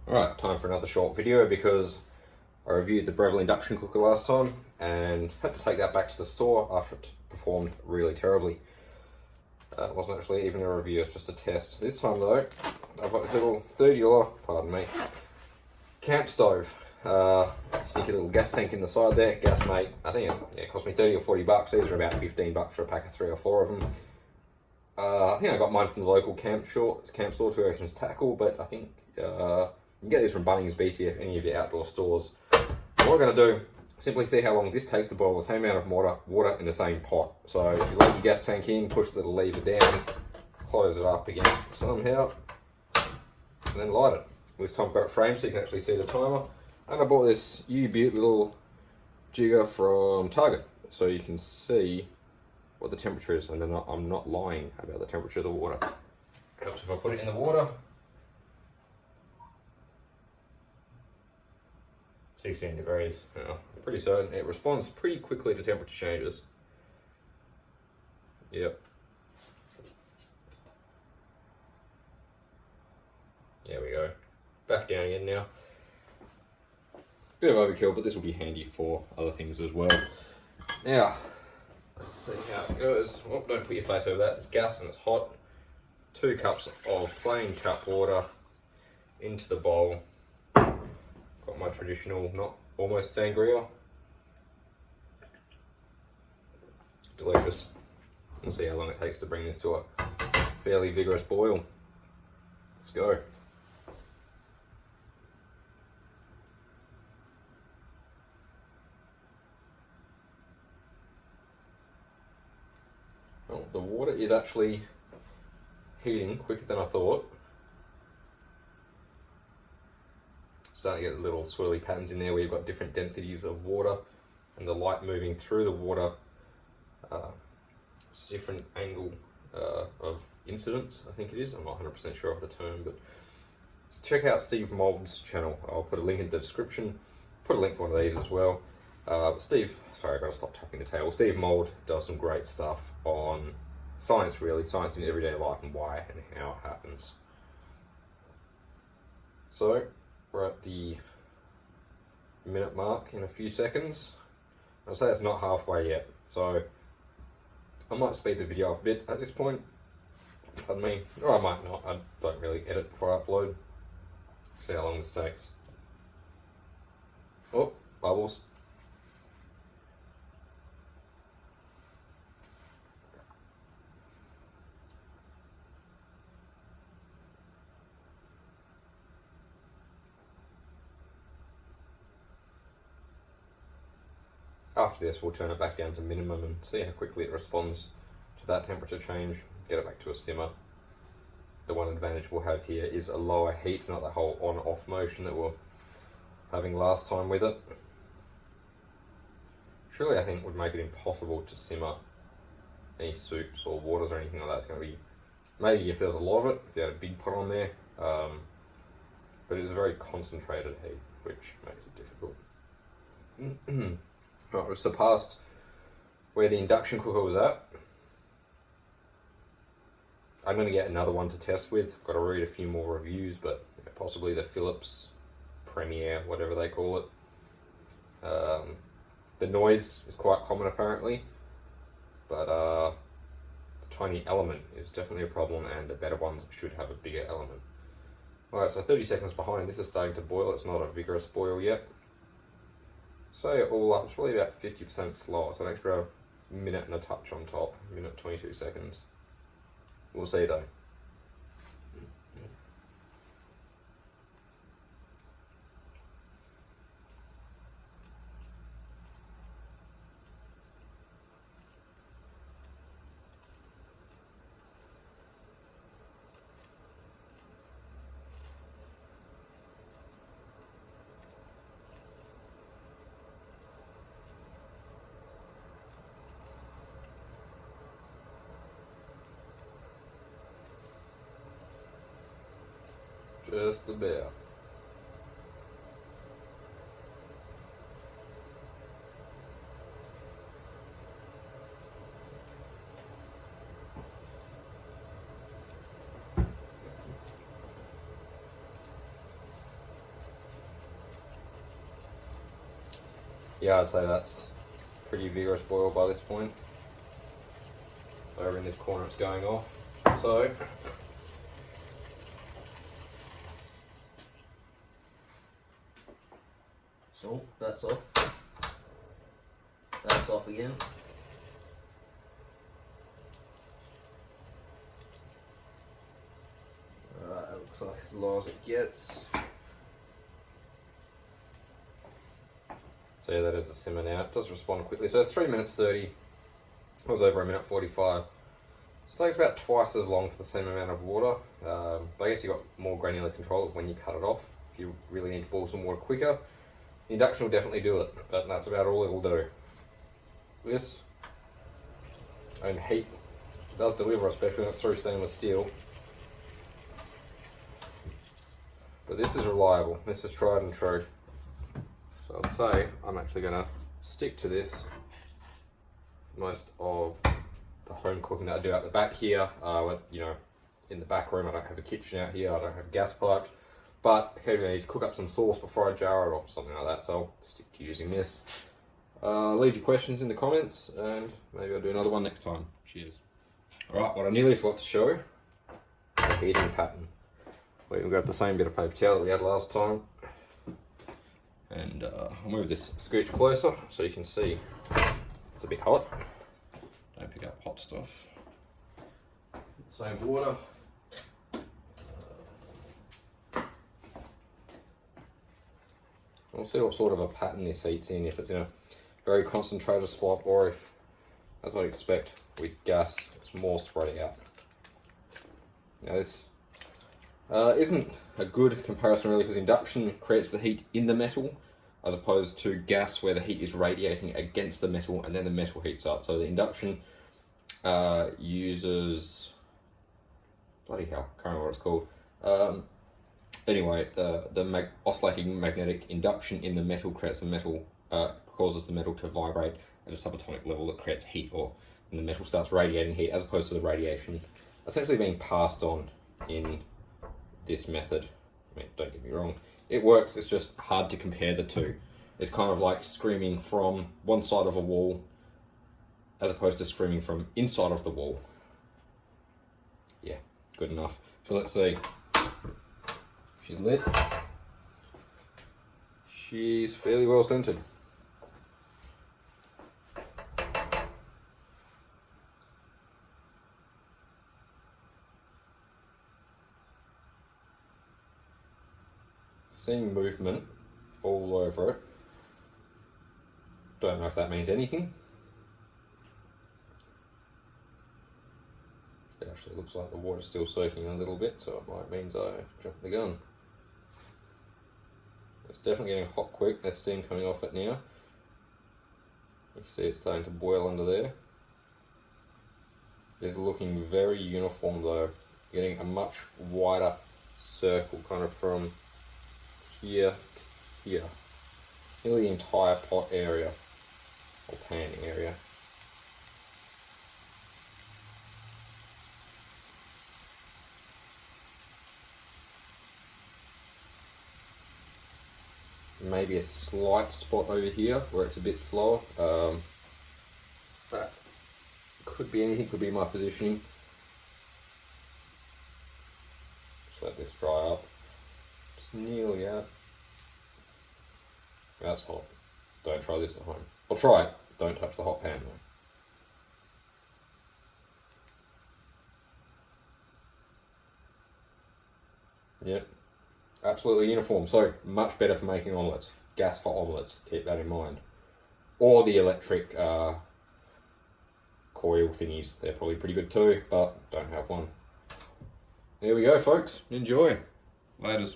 Alright, time for another short video because I reviewed the Breville induction cooker last time and had to take that back to the store after it performed really terribly. It wasn't actually even a review, it's just a test. This time though, I've got this little $30, pardon me, camp stove. Sneaky little gas tank in the side there, Gasmate. I think it cost me 30 or 40 bucks. These are about 15 bucks for a pack of 3 or 4 of them. I think I got mine from the local camp store, Two Oceans Tackle, but I think you can get these from Bunnings, BCF, any of your outdoor stores. What we're going to do, simply see how long this takes to boil the same amount of water in the same pot. So if you load your gas tank in, push the little lever down, close it up again somehow, and then light it. This time I've got it framed so you can actually see the timer. And I bought this U-Butte little jigger from Target so you can see what the temperature is, and then I'm not lying about the temperature of the water. Helps if I put it in the water. 16 degrees. Yeah, pretty certain. It responds pretty quickly to temperature changes. Yep. There we go. Back down again now. Bit of overkill, but this will be handy for other things as well. Now, let's see how it goes. Well, don't put your face over that. It's gas and it's hot. 2 cups of plain tap water into the bowl. Got my traditional, not almost sangria. Delicious. We'll see how long it takes to bring this to a fairly vigorous boil. Let's go. Well, the water is actually heating quicker than I thought. Starting to get little swirly patterns in there where you've got different densities of water and the light moving through the water. It's a different angle of incidence, I think it is. I'm not 100% sure of the term, but check out Steve Mould's channel. I'll put a link in the description. Put a link for one of these as well. Sorry, I've got to stop tapping the table. Steve Mould does some great stuff on science, really. Science in everyday life and why and how it happens. So, we're at the minute mark in a few seconds. I'll say it's not halfway yet, so I might speed the video up a bit at this point. Pardon me. Or I might not. I don't really edit before I upload. See how long this takes. Oh, bubbles. After this, we'll turn it back down to minimum and see how quickly it responds to that temperature change. Get it back to a simmer. The one advantage we'll have here is a lower heat, not that whole on-off motion that we're having last time with it. Surely I think would make it impossible to simmer any soups or waters or anything like that. It's going to be, maybe if there's a lot of it, if you had a big pot on there, but it's a very concentrated heat, which makes it difficult. Right, we've surpassed where the induction cooker was at. I'm going to get another one to test with. I've got to read a few more reviews, but possibly the Philips Premier, whatever they call it. The noise is quite common apparently, but the tiny element is definitely a problem, and the better ones should have a bigger element. Alright, so 30 seconds behind, this is starting to boil. It's not a vigorous boil yet. So all up, it's probably about 50% slower, so an extra minute and a touch on top, minute 22 seconds. We'll see though. Just about. Yeah, I'd say that's pretty vigorous boil by this point. Over in this corner it's going off. So that's off. That's off again. Alright, that looks like as low as it gets. So yeah, that is the simmer now. It does respond quickly. So 3 minutes 30. I was over 1 minute 45. So it takes about twice as long for the same amount of water. But I guess you've got more granular control of when you cut it off. If you really need to boil some water quicker, the induction will definitely do it. But that's about all it'll do. This, and heat, does deliver, especially when it's through stainless steel. But this is reliable. This is tried and true. So I'd say I'm actually going to stick to this most of the home cooking that I do out the back here. You know, in the back room I don't have a kitchen out here, I don't have gas piped, but occasionally I need to cook up some sauce before I jar it or something like that, so I'll stick to using this. Leave your questions in the comments and maybe I'll do another one next time. Cheers. Alright, what I nearly forgot to show, the heating pattern. We've got the same bit of paper towel that we had last time. And I'll move this scooch closer so you can see it's a bit hot. Don't pick up hot stuff. Same water. We'll see what sort of a pattern this heats in, if it's in a very concentrated spot or if, as I'd expect with gas, it's more spread out. Now this isn't a good comparison really, because induction creates the heat in the metal as opposed to gas where the heat is radiating against the metal and then the metal heats up. So the induction uses, bloody hell, can't remember what it's called. Anyway, the oscillating magnetic induction in the metal creates the metal, causes the metal to vibrate at a subatomic level that creates heat, and the metal starts radiating heat, as opposed to the radiation essentially being passed on in this method. I mean, don't get me wrong, it works, it's just hard to compare the two. It's kind of like screaming from one side of a wall as opposed to screaming from inside of the wall. Yeah, good enough. So let's see. She's lit. She's fairly well scented. Seeing movement all over it. Don't know if that means anything. It actually looks like the water's still soaking a little bit, so it might mean I jumped the gun. It's definitely getting hot quick. There's steam coming off it now. You can see it's starting to boil under there. It's looking very uniform though. Getting a much wider circle kind of from here to here. Nearly the entire pot area, or panning area. Maybe a slight spot over here where it's a bit slower. That could be anything, could be my positioning. Just let this dry up. Just nearly out. That's hot. Don't try this at home. Or try it, don't touch the hot pan though. Yep. Absolutely uniform, so much better for making omelettes. Gas for omelettes, keep that in mind. Or the electric coil thingies, they're probably pretty good too, but don't have one. There we go folks, enjoy. Laters.